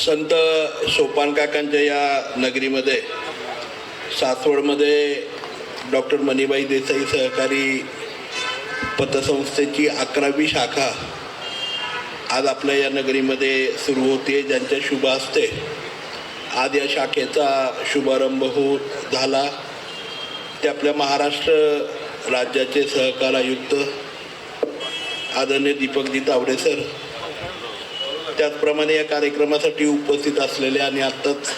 संत सोपान काकांच्या या नगरीमध्ये सासवडमध्ये डॉक्टर मणिबाई देसाई सहकारी पतसंस्थेची 11वी शाखा आज आपल्या या नगरीमध्ये सुरू होते, ज्यांच्या शुभ हस्ते आज या शाखेचा शुभारंभ झाला ते आपल्या महाराष्ट्र राज्याचे सहकार आयुक्त आदरणीय दीपकजी तावडे सर, त्याचप्रमाणे या कार्यक्रमासाठी उपस्थित असलेले आणि आत्ताच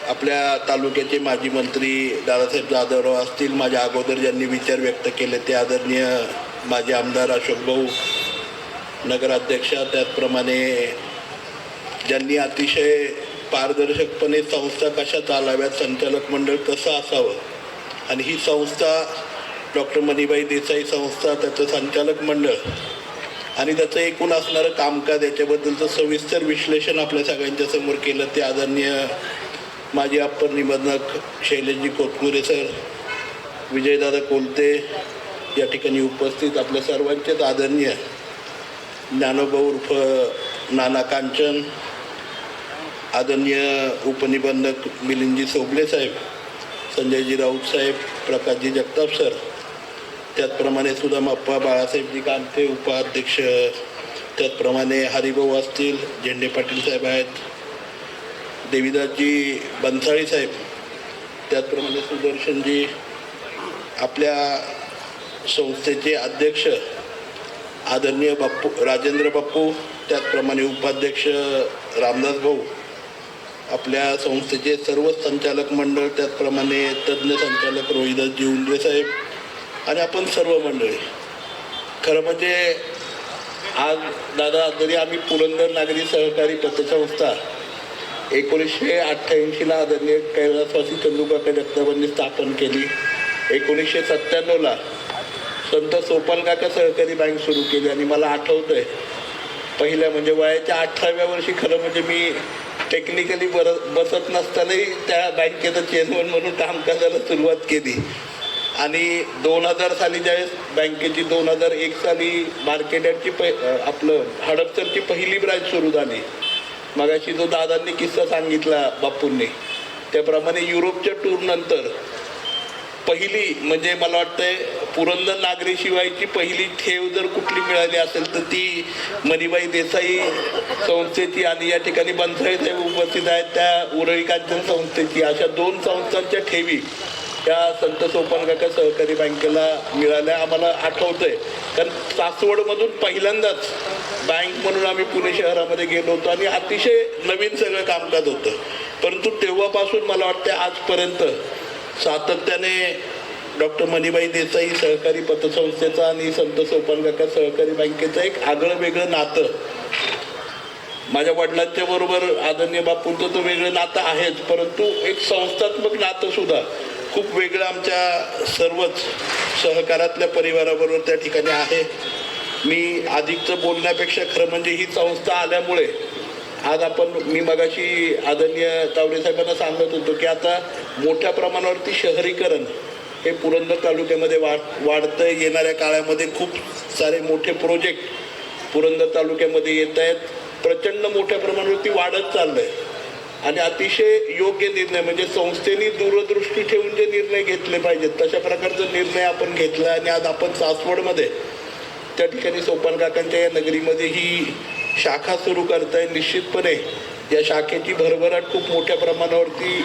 आपल्या तालुक्याचे माजी मंत्री दादासाहेब जाधवराव असतील, माझ्या अगोदर ज्यांनी विचार व्यक्त केले ते आदरणीय माजी आमदार अशोक भाऊ नगराध्यक्ष, त्याचप्रमाणे ज्यांनी अतिशय पारदर्शकपणे संस्था कशा चालाव्यात, संचालक मंडळ कसं असावं आणि ही संस्था डॉक्टर मणिबाई देसाई संस्था, त्याचं संचालक मंडळ आणि त्याचं एकूण असणारं कामकाज याच्याबद्दलचं सविस्तर विश्लेषण आपल्या सगळ्यांच्या समोर केलं ते आदरणीय माजी अप्पर निबंधक शैलेशजी कोतमुरे सर, विजयदादा कोलते या ठिकाणी उपस्थित आपल्या सर्वांचेच आदरणीय ज्ञानोबा उर्फ नाना कांचन, आदरणीय उपनिबंधक मिलिंदजी सोबले साहेब, संजयजी राऊत साहेब, प्रकाशजी जगताप सर, त्याचप्रमाणे सुदामाप्पा बाळासाहेबजी कांते उपाध्यक्ष, त्याचप्रमाणे हरिभाऊ असतील, झेंडे पाटील साहेब आहेत, देवीदासजी बनसाळी साहेब, त्याचप्रमाणे सुदर्शनजी, आपल्या संस्थेचे अध्यक्ष आदरणीय बाप्पू राजेंद्र बाप्पू, त्याचप्रमाणे उपाध्यक्ष रामदास भाऊ, आपल्या संस्थेचे सर्व संचालक मंडळ, त्याचप्रमाणे तज्ज्ञ संचालक रोहिदासजी उंद्रे साहेब आणि आपण सर्व मंडळी. खरं म्हणजे आज दादा जरी आम्ही पुरंदर नागरी सहकारी पतसंस्था 1988ला आदरणीय कैलासवासी चंदूकाका जगतापांनी स्थापन केली, 1997ला संत सोपान काका सहकारी बँक सुरू केली आणि मला आठवतंय पहिल्या म्हणजे वयाच्या 18व्या वर्षी खरं म्हणजे मी टेक्निकली बसत नसतानाही त्या बँकेचं चेअरमन म्हणून कामकाजाला सुरुवात केली आणि 2000 साली ज्यावेळेस बँकेची 2001 साली मार्केट यार्डची आपलं हडपसरची पहिली ब्रांच सुरू झाली. मगाशी जो दादांनी किस्सा सांगितला बापूंनी त्याप्रमाणे युरोपच्या टूरनंतर पहिली म्हणजे मला वाटतंय पुरंदर नागरी शिवायची पहिली ठेव जर कुठली मिळाली असेल तर ती मणिबाई देसाई संस्थेची आणि या ठिकाणी बनसाळी साहेब उपस्थित आहेत त्या उरळी कांचन संस्थेची, अशा 2 संस्थांच्या ठेवी त्या संत सोपान काका सहकारी बँकेला मिळाल्या आम्हाला आठवतंय. कारण सासवडमधून पहिल्यांदाच बँक म्हणून आम्ही पुणे शहरामध्ये गेलो होतो आणि अतिशय नवीन सगळं कामकाज होतं, परंतु तेव्हापासून मला वाटतं आजपर्यंत सातत्याने डॉक्टर मणिबाई देसाई सहकारी पतसंस्थेचं आणि संत सोपान काका सहकारी बँकेचं एक आगळं वेगळं नातं, माझ्या वडिलांच्या बरोबर आदरणीय बापूंचं तर वेगळं नातं आहेच, परंतु एक संस्थात्मक नातं सुद्धा खूप वेगळं आमच्या सर्वच सहकारातल्या परिवाराबरोबर त्या ठिकाणी आहे. मी अधिकचं बोलण्यापेक्षा खरं म्हणजे ही संस्था आल्यामुळे आज मी मगाशी आदरणीय तावडे साहेबांना सांगत होतो की आता मोठ्या प्रमाणावरती शहरीकरण हे पुरंदर तालुक्यामध्ये वाढतं, येणाऱ्या काळामध्ये खूप सारे मोठे प्रोजेक्ट पुरंदर तालुक्यामध्ये येत आहेत, प्रचंड मोठ्या प्रमाणावरती वाढत चाललं आहे आणि अतिशय योग्य निर्णय म्हणजे संस्थेने दूरदृष्टी ठेवून जे निर्णय घेतले पाहिजेत तशा प्रकारचा निर्णय आपण घेतला आणि आज आपण सासवडमध्ये त्या ठिकाणी सोपान काकांच्या या नगरीमध्ये ही शाखा सुरू करताय. निश्चितपणे या शाखेची भरभराट खूप मोठ्या प्रमाणावरती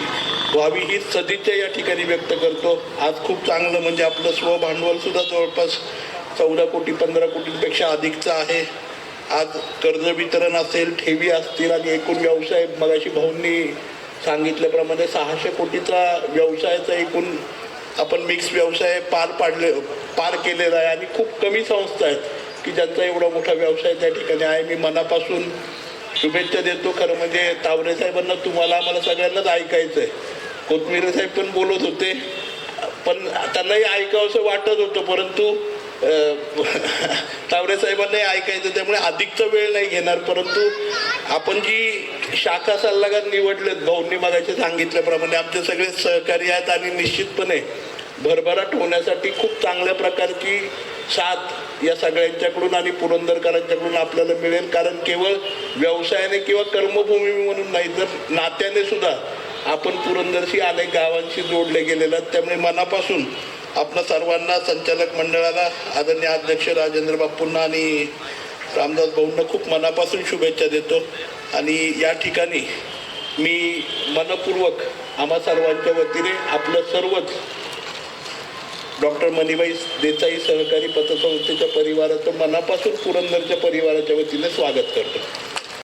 व्हावी ही सदिच्छा या ठिकाणी व्यक्त करतो. आज खूप चांगलं म्हणजे आपलं स्वभांडवल सुद्धा जवळपास 14 कोटी 15 कोटींपेक्षा अधिकचं आहे. आज कर्ज वितरण असेल, ठेवी असतील आणि एकूण व्यवसाय मगाशी भाऊंनी सांगितल्याप्रमाणे 600 कोटीचा व्यवसायाचा एकूण आपण मिक्स व्यवसाय पार केलेला आहे आणि खूप कमी संस्था आहेत की ज्यांचा एवढा मोठा व्यवसाय त्या ठिकाणी आहे. मी मनापासून शुभेच्छा देतो. खरं म्हणजे तावडे साहेबांना तुम्हाला आम्हाला सगळ्यांनाच ऐकायचं आहे. कोतमिरे साहेब पण बोलत होते पण त्यांनाही ऐकावंसं वाटत होतं, परंतु तावडे साहेबांनाही ऐकायचं त्यामुळे अधिकचा वेळ नाही घेणार. परंतु आपण जी शाखा सल्लागार निवडलेत भाऊंनी मगाशी सांगितल्याप्रमाणे आमचे सगळे सहकारी आहेत आणि निश्चितपणे भरभराट होण्यासाठी खूप चांगल्या प्रकारची साथ या सगळ्यांच्याकडून आणि पुरंदरकरांच्याकडून आपल्याला मिळेल. कारण केवळ व्यवसायाने किंवा कर्मभूमी म्हणून नाही, तर नात्याने सुद्धा आपण पुरंदरशी अनेक गावांशी जोडले गेलेले आहेत. त्यामुळे मनापासून आपणा सर्वांना, संचालक मंडळाला, आदरणीय अध्यक्ष राजेंद्र बापूंना आणि रामदास भाऊंना खूप मनापासून शुभेच्छा देतो. आणि या ठिकाणी मी मनपूर्वक आम्हा सर्वांच्या वतीने आपलं सर्वच डॉक्टर मणिबाई देसाई सहकारी पतसंस्थेच्या परिवाराचं मनापासून पुरंदरच्या परिवाराच्या वतीने स्वागत करतो.